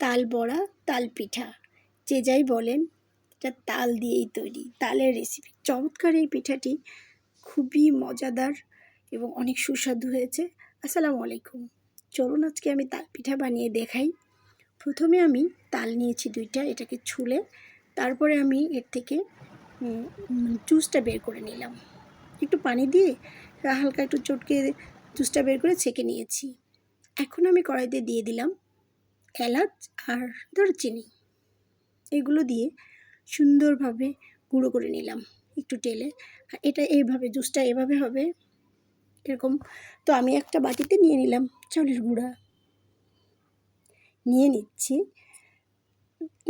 তাল বড়া, তাল পিঠা, যে যাই বলেন, এটা তাল দিয়েই তৈরি, তালের রেসিপি। চমৎকার এই পিঠাটি, খুবই মজাদার এবং অনেক সুস্বাদু হয়েছে। আসসালামু আলাইকুম। চলুন আজকে আমি তাল পিঠা বানিয়ে দেখাই। প্রথমে আমি তাল নিয়েছি 2টা, এটাকে ছুলে তারপরে আমি এর থেকে জুসটা বের করে নিলাম। একটু পানি দিয়ে হালকা একটু চটকে জুসটা বের করে ছেঁকে নিয়েছি। এখন আমি কড়াইতে দিয়ে দিলাম এলাচ আর দারচিনি, এগুলো দিয়ে সুন্দরভাবে গুঁড়ো করে নিলাম একটু টেলে। আর এটা এইভাবে জুসটা এভাবে হবে এরকম। তো আমি একটা বাটিতে নিয়ে নিলাম চালের গুঁড়া, নিয়ে নিচ্ছি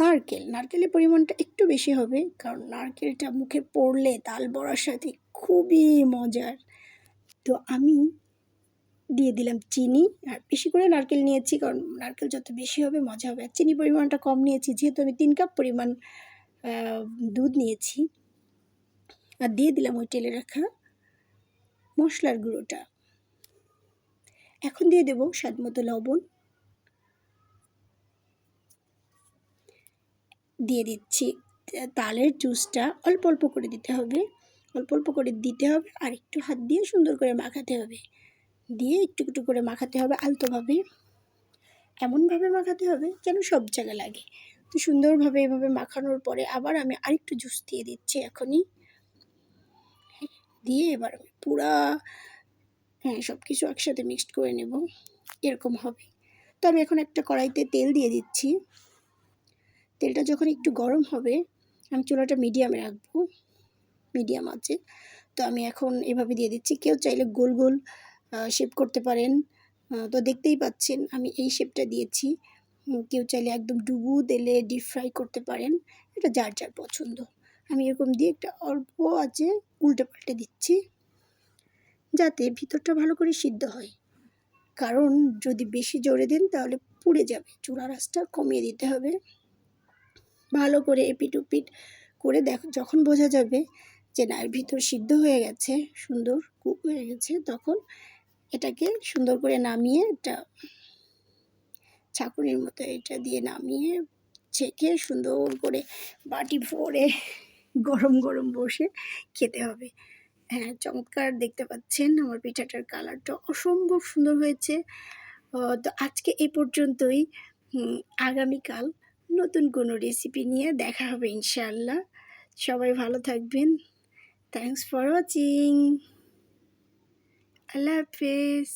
নারকেলের পরিমাণটা একটু বেশি হবে, কারণ নারকেলটা মুখে পড়লে তাল বড়ার সাথে খুবই মজার। তো আমি দিয়ে দিলাম চিনি, আর বেশি করে নারকেল নিয়েছি, কারণ নারকেল যত বেশি হবে মজা হবে। আর চিনি পরিমাণটা কম নিয়েছি, যেহেতু আমি 3 কাপ পরিমাণ দুধ নিয়েছি। আর দিয়ে দিলাম ওই টেলে রাখা মশলার গুঁড়োটা। এখন দিয়ে দেবো স্বাদ মতো লবণ, দিয়ে দিচ্ছি তালের জুসটা অল্প অল্প করে দিতে হবে, অল্প অল্প করে দিতে হবে, আর একটু হাত দিয়ে সুন্দর করে মাখাতে হবে, দিয়ে একটু একটু করে মাখাতে হবে আলতোভাবে, এমনভাবে মাখাতে হবে যেন সব জায়গায় লাগে। তো সুন্দরভাবে এভাবে মাখানোর পরে আবার আমি আরেকটু জুস দিয়ে দিচ্ছি এখনই, দিয়ে এবার আমি পুরা সব কিছু একসাথে মিক্সড করে নেব, এরকম হবে। তো আমি এখন একটা কড়াইতে তেল দিয়ে দিচ্ছি। তেলটা যখন একটু গরম হবে, আমি চুলাটা মিডিয়ামে রাখবো, মিডিয়াম আছে। তো আমি এখন এভাবে দিয়ে দিচ্ছি। কেউ চাইলে গোল গোল শেপ করতে পারেন, তো দেখতেই পাচ্ছেন আমি এই শেপটা দিয়েছি। কেউ চাইলে একদম ডুবু তেলে ডিপ ফ্রাই করতে পারেন, এটা যার যার পছন্দ। আমি এরকম দিয়ে একটা অল্প আঁচে উল্টে পাল্টে দিচ্ছি, যাতে ভিতরটা ভালো করে সিদ্ধ হয়, কারণ যদি বেশি জোরে দেন তাহলে পুড়ে যাবে। চুলার আঁচটা কমিয়ে দিতে হবে। ভালো করে এপিট ওপিট করে যখন বোঝা যাবে যে না এর ভিতর সিদ্ধ হয়ে গেছে, সুন্দর কুক হয়ে গেছে, তখন এটাকে সুন্দর করে নামিয়ে একটা ছাঁকুনির মতো এটা দিয়ে নামিয়ে ছেঁকে সুন্দর করে বাটি ভরে গরম গরম বসে খেতে হবে। হ্যাঁ, চমৎকার দেখতে পাচ্ছেন আমার পিঠাটার কালারটা অসম্ভব সুন্দর হয়েছে। তো আজকে এই পর্যন্তই। আগামীকাল নতুন কোনো রেসিপি নিয়ে দেখা হবে ইনশাআল্লাহ। সবাই ভালো থাকবেন। Thanks for watching. আল্লাহ হাফেজ।